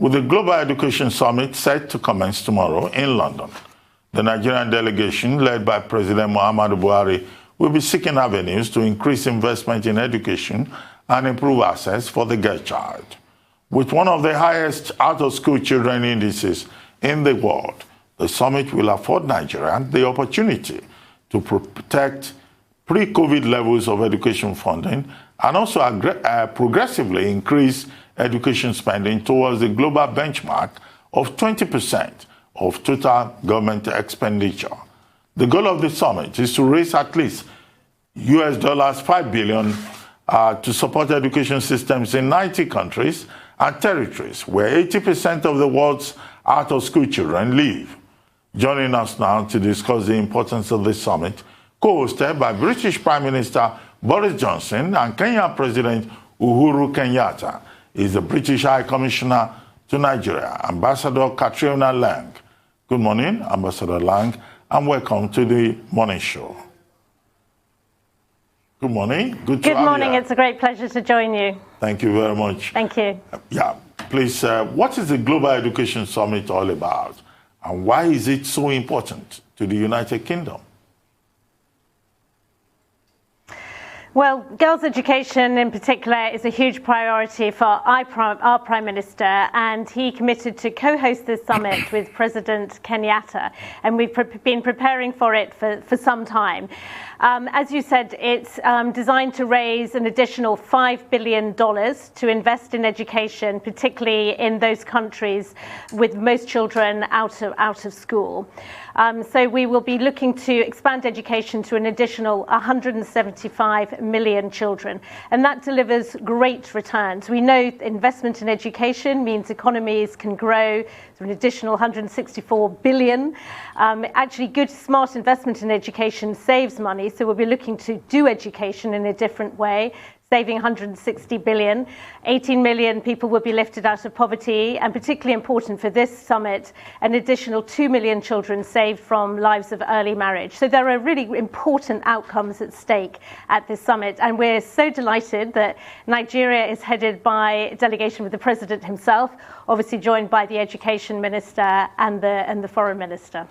With the Global Education Summit set to commence tomorrow in London, the Nigerian delegation, led by President Muhammadu Buhari, will be seeking avenues to increase investment in education and improve access for the girl child. With one of the highest out-of-school children indices in the world, the summit will afford Nigerians the opportunity to protect pre-COVID levels of education funding and also progressively increase education spending towards the global benchmark of 20% of total government expenditure. The goal of the summit is to raise at least $5 billion to support education systems in 90 countries and territories where 80% of the world's out-of-school children live. Joining us now to discuss the importance of this summit, co-hosted by British Prime Minister Boris Johnson and Kenyan President Uhuru Kenyatta, is the British High Commissioner to Nigeria, Ambassador Catriona Laing. Good morning, Ambassador Laing, and welcome to the morning show. Good morning. Good morning. It's a great pleasure to join you. Thank you very much. Thank you. Please, what is the Global Education Summit all about, and why is it so important to the United Kingdom? Well, girls' education in particular is a huge priority for our Prime Minister, and he committed to co-host this summit with President Kenyatta, and we've been preparing for it for some time. As you said, it's designed to raise an additional $5 billion to invest in education, particularly in those countries with most children out of school. So we will be looking to expand education to an additional 175 million children, and that delivers great returns. We know investment in education means economies can grow to an additional 164 billion. Actually, good, smart investment in education saves money, so we'll be looking to do education in a different way, saving 160 billion. 18 million people will be lifted out of poverty, and particularly important for this summit, an additional 2 million children saved from lives of early marriage. So there are really important outcomes at stake at this summit, and we're so delighted that Nigeria is headed by a delegation with the President himself, obviously joined by the Education Minister and the Foreign Minister.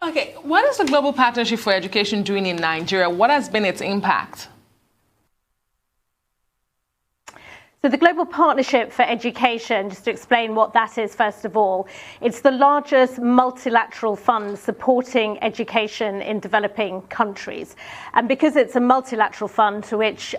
Okay, what is the Global Partnership for Education doing in Nigeria? What has been its impact? So the Global Partnership for Education, just to explain what that is, first of all, it's the largest multilateral fund supporting education in developing countries. And because it's a multilateral fund to which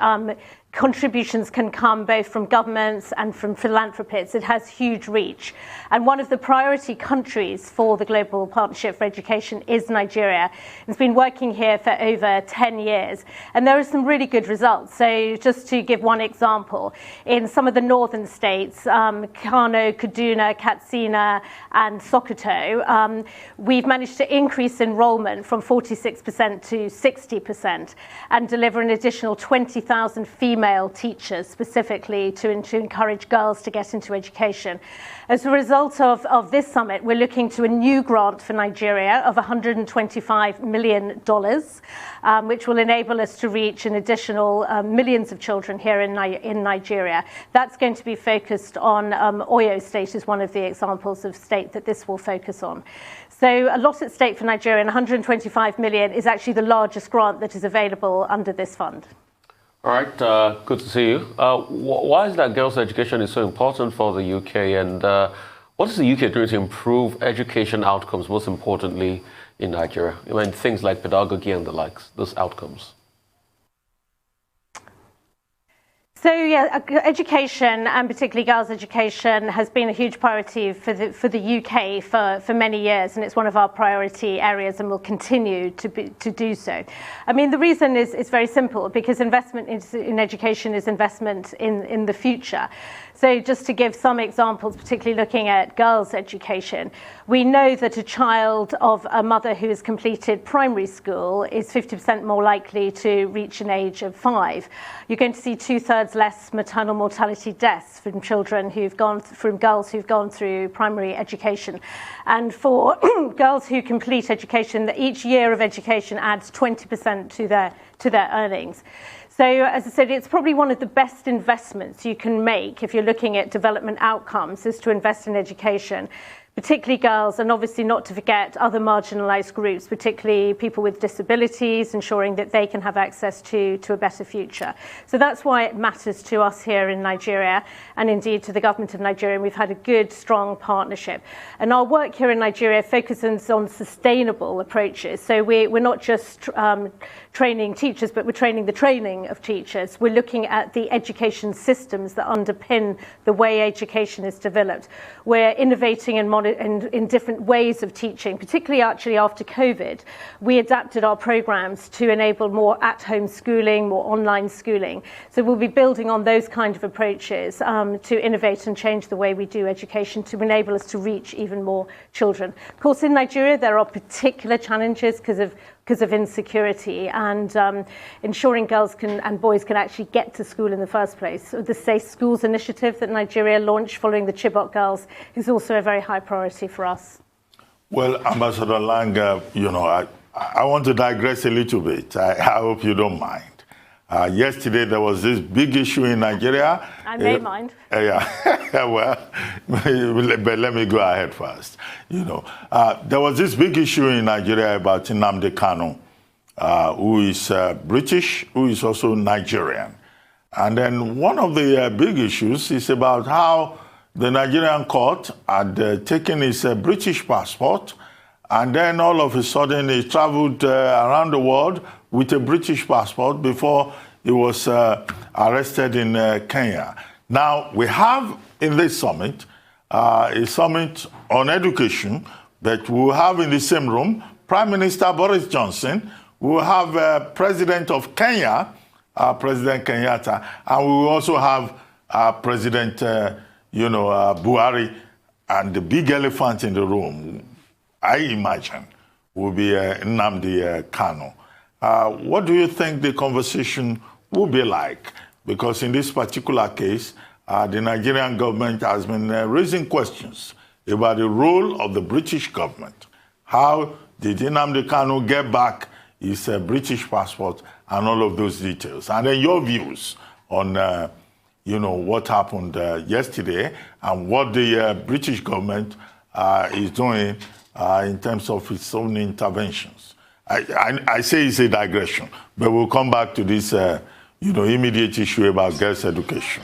contributions can come both from governments and from philanthropists, it has huge reach. And one of the priority countries for the Global Partnership for Education is Nigeria. It's been working here for over 10 years, and there are some really good results. So just to give one example, in some of the northern states, Kano, Kaduna, Katsina, and Sokoto, we've managed to increase enrollment from 46% to 60% and deliver an additional 20,000 female teachers specifically to encourage girls to get into education. As a result of this summit, we're looking to a new grant for Nigeria of $125 million, which will enable us to reach an additional millions of children here in Nigeria. That's going to be focused on Oyo State is one of the examples of state that this will focus on. So a lot at stake for Nigeria, and 125 million is actually the largest grant that is available under this fund. All right, good to see you. Why is it that girls' education is so important for the UK, and what is the UK doing to improve education outcomes, most importantly in Nigeria? I mean, things like pedagogy and the likes, those outcomes. So yeah, education, and particularly girls' education, has been a huge priority for the UK for many years, and it's one of our priority areas and will continue to do so. I mean, the reason is very simple, because investment in education is investment in the future. So just to give some examples, particularly looking at girls' education, we know that a child of a mother who has completed primary school is 50% more likely to reach an age of 5. You're going to see 2/3 less maternal mortality deaths from girls who've gone through primary education. And for girls who complete education, each year of education adds 20% to their earnings. So, as I said, it's probably one of the best investments you can make if you're looking at development outcomes, is to invest in education, particularly girls, and obviously not to forget other marginalised groups, particularly people with disabilities, ensuring that they can have access to a better future. So that's why it matters to us here in Nigeria, and indeed to the government of Nigeria. And we've had a good, strong partnership. And our work here in Nigeria focuses on sustainable approaches. So we're not just training teachers, but we're training the training of teachers. We're looking at the education systems that underpin the way education is developed. We're innovating and in different ways of teaching, particularly actually after COVID. We adapted our programs to enable more at-home schooling, more online schooling. So we'll be building on those kind of approaches to innovate and change the way we do education to enable us to reach even more children. Of course, in Nigeria, there are particular challenges because of insecurity and ensuring girls and boys can actually get to school in the first place. So the Safe Schools initiative that Nigeria launched following the Chibok girls is also a very high priority for us. Well, Ambassador Laing, I want to digress a little bit. I hope you don't mind. Yesterday, there was this big issue in Nigeria. I may mind. Yeah, well, but let me go ahead first. There was this big issue in Nigeria about Nnamdi Kanu, who is British, who is also Nigerian. And then one of the big issues is about how the Nigerian court had taken his British passport, and then all of a sudden he traveled around the world with a British passport before he was arrested in Kenya. Now, we have in this summit a summit on education, but we'll have in the same room Prime Minister Boris Johnson, we'll have President of Kenya, President Kenyatta, and we will also have President Buhari, and the big elephant in the room, I imagine, will be Nnamdi Kanu. What do you think the conversation will be like? Because in this particular case, the Nigerian government has been raising questions about the role of the British government. How did Nnamdi Kanu get back his British passport and all of those details? And then your views on what happened yesterday and what the British government is doing in terms of its own interventions. I say it's a digression, but we'll come back to this immediate issue about girls' education.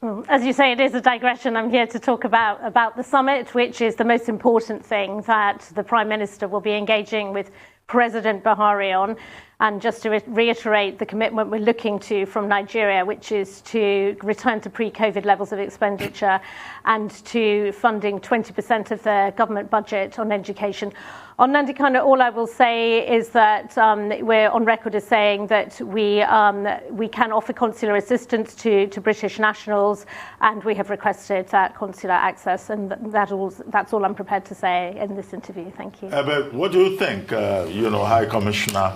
Well, as you say, it is a digression. I'm here to talk about the summit, which is the most important thing that the Prime Minister will be engaging with President Buhari on. And just to reiterate the commitment we're looking to from Nigeria, which is to return to pre-COVID levels of expenditure and to funding 20% of the government budget on education. On Nnamdi Kanu, all I will say is that we're on record as saying that we can offer consular assistance to British nationals, and we have requested that consular access, and that's all I'm prepared to say in this interview. Thank you. But what do you think, High Commissioner,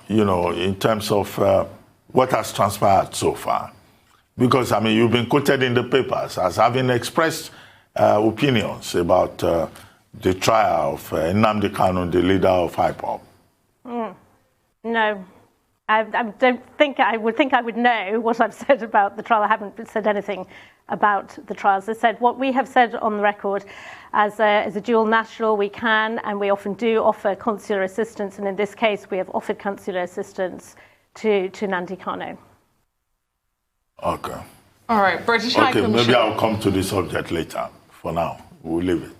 in terms of what has transpired so far? Because, you've been quoted in the papers as having expressed opinions about the trial of Nnamdi Kanu, the leader of IPOB. No. I don't think I would know what I've said about the trial. I haven't said anything about the trial. As I said, what we have said on the record, as a dual national, we can and we often do offer consular assistance, and in this case, we have offered consular assistance to Nnamdi Kanu. Okay. All right, British High Commissioner. Maybe I'll come to the subject later. For now, we'll leave it.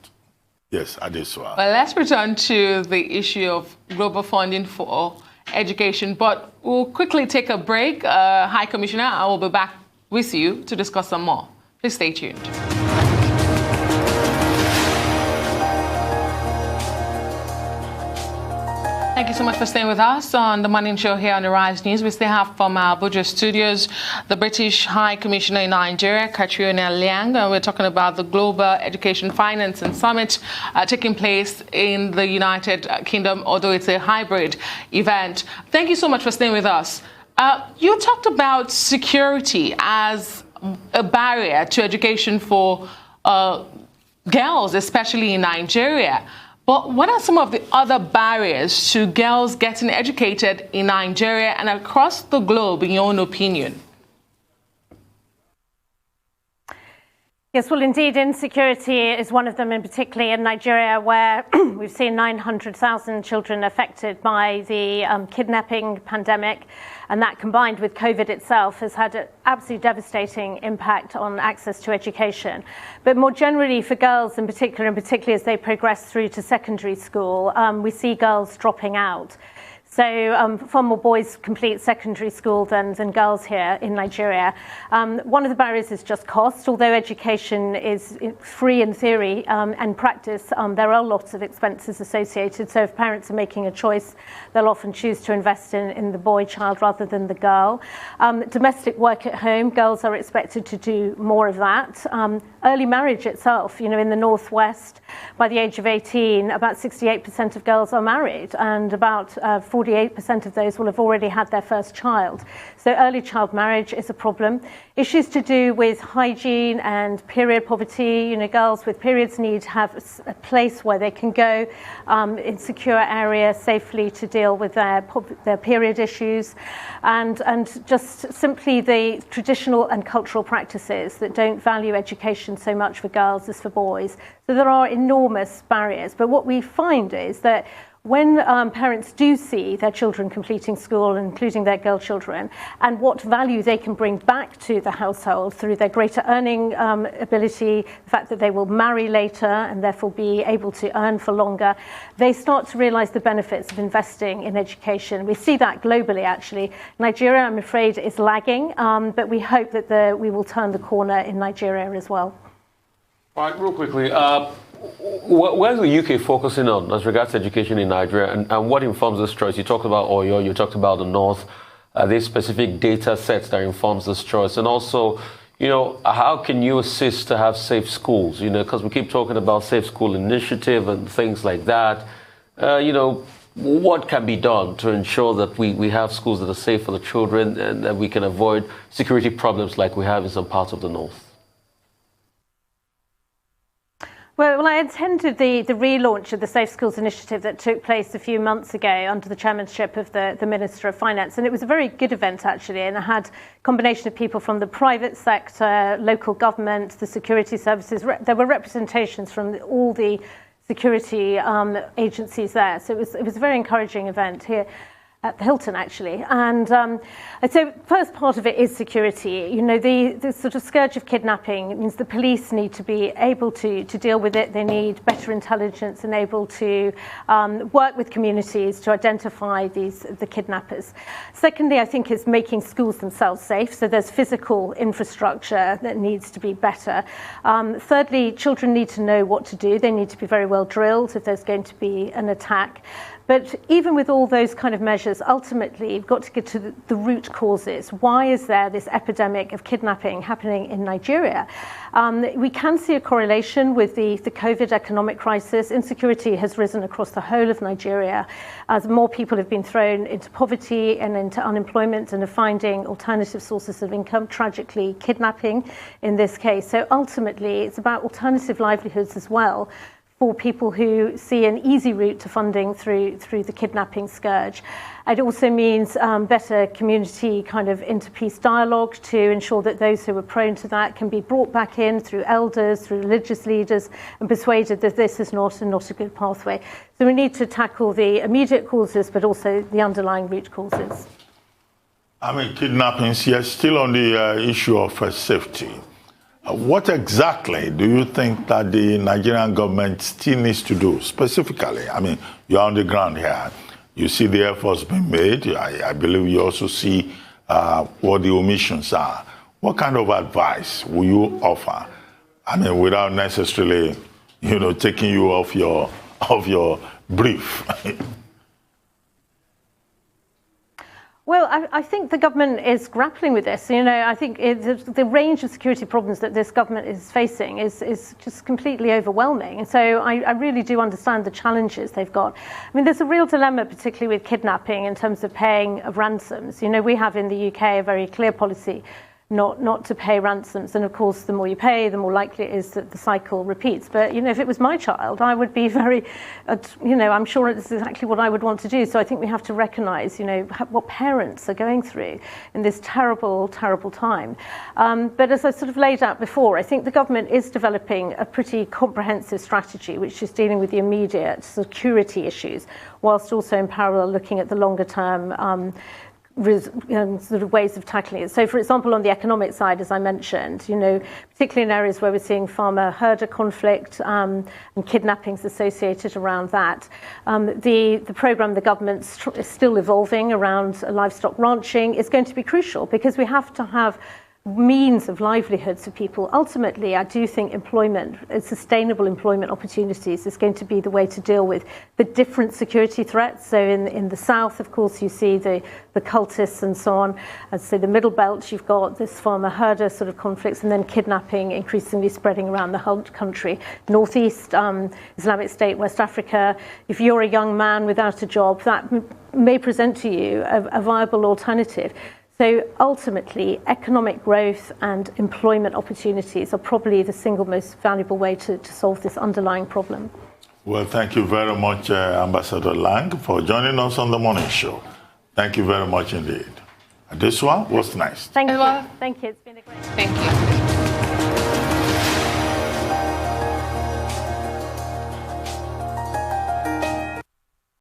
Yes, Adesua. Well, let's return to the issue of global funding for education, but we'll quickly take a break. High Commissioner, I will be back with you to discuss some more. Please stay tuned. Thank you so much for staying with us on the morning show here on the Rise News. We still have from our Abuja studios the British High Commissioner in Nigeria, Catriona Laing. We're talking about the Global Education Finance and Summit taking place in the United Kingdom, although it's a hybrid event. Thank you so much for staying with us. You talked about security as a barrier to education for girls, especially in Nigeria. But what are some of the other barriers to girls getting educated in Nigeria and across the globe, in your own opinion? Yes, well, indeed, insecurity is one of them, and particularly in Nigeria, where we've seen 900,000 children affected by the kidnapping pandemic. And that, combined with COVID itself, has had an absolutely devastating impact on access to education. But more generally for girls in particular, and particularly as they progress through to secondary school, we see girls dropping out. So far more boys complete secondary school than girls here in Nigeria. One of the barriers is just cost. Although education is free in theory and practice, there are lots of expenses associated. So if parents are making a choice, they'll often choose to invest in the boy child rather than the girl. Domestic work at home, girls are expected to do more of that. Early marriage itself, in the Northwest, by the age of 18, about 68% of girls are married, and about 48% of those will have already had their first child. So early child marriage is a problem. Issues to do with hygiene and period poverty. Girls with periods need to have a place where they can go in secure area safely to deal with their period issues, and just simply the traditional and cultural practices that don't value education so much for girls as for boys. So there are enormous barriers. But what we find is that when parents do see their children completing school, including their girl children, and what value they can bring back to the household through their greater earning ability, the fact that they will marry later and therefore be able to earn for longer, they start to realize the benefits of investing in education. We see that globally, actually. Nigeria, I'm afraid, is lagging, but we hope that we will turn the corner in Nigeria as well. All right, real quickly, where is the UK focusing on as regards to education in Nigeria, and what informs this choice? You talked about Oyo, you talked about the North. Are there specific data sets that informs this choice? And also, how can you assist to have safe schools? Because we keep talking about safe school initiative and things like that. What can be done to ensure that we have schools that are safe for the children and that we can avoid security problems like we have in some parts of the North? Well, I attended the relaunch of the Safe Schools initiative that took place a few months ago under the chairmanship of the Minister of Finance. And it was a very good event, actually, and it had a combination of people from the private sector, local government, the security services. There were representations from all the security agencies there. So it was a very encouraging event here at the Hilton, actually. And so first part of it is security. The sort of scourge of kidnapping means the police need to be able to deal with it. They need better intelligence and able to work with communities to identify the kidnappers. Secondly, I think, is making schools themselves safe. So there's physical infrastructure that needs to be better. Thirdly, children need to know what to do. They need to be very well drilled if there's going to be an attack. But even with all those kind of measures, ultimately, you've got to get to the root causes. Why is there this epidemic of kidnapping happening in Nigeria? We can see a correlation with the COVID economic crisis. Insecurity has risen across the whole of Nigeria as more people have been thrown into poverty and into unemployment and are finding alternative sources of income, tragically kidnapping in this case. So ultimately, it's about alternative livelihoods as well, for people who see an easy route to funding through the kidnapping scourge. It also means better community kind of inter-peace dialogue to ensure that those who are prone to that can be brought back in through elders, through religious leaders, and persuaded that this is not a good pathway. So we need to tackle the immediate causes, but also the underlying root causes. Kidnappings, yes, still on the issue of safety. What exactly do you think that the Nigerian government still needs to do specifically? You're on the ground here. You see the efforts being made. I believe you also see what the omissions are. What kind of advice will you offer? Without necessarily, taking you off your brief. Well, I think the government is grappling with this. I think the range of security problems that this government is facing is just completely overwhelming. And so I really do understand the challenges they've got. There's a real dilemma, particularly with kidnapping, in terms of paying of ransoms. We have in the UK a very clear policy not to pay ransoms. And of course, the more you pay, the more likely it is that the cycle repeats. But, if it was my child, I would be very, I'm sure it's exactly what I would want to do. So I think we have to recognize, what parents are going through in this terrible, terrible time. But as I sort of laid out before, I think the government is developing a pretty comprehensive strategy, which is dealing with the immediate security issues, whilst also in parallel looking at the longer term sort of ways of tackling it. So, for example, on the economic side, as I mentioned, particularly in areas where we're seeing farmer-herder conflict and kidnappings associated around that, the program the government is still evolving around livestock ranching is going to be crucial, because we have to have means of livelihoods for people. Ultimately, I do think employment, sustainable employment opportunities, is going to be the way to deal with the different security threats. So in the south, of course, you see the cultists and so on. I'd say the middle belt, you've got this farmer-herder sort of conflicts, and then kidnapping increasingly spreading around the whole country. Northeast, Islamic State, West Africa. If you're a young man without a job, that may present to you a viable alternative. So ultimately, economic growth and employment opportunities are probably the single most valuable way to solve this underlying problem. Well, thank you very much, Ambassador Laing, for joining us on the morning show. Thank you very much indeed. This one was nice. Thank you. Thank you. It's been a great. Thank you.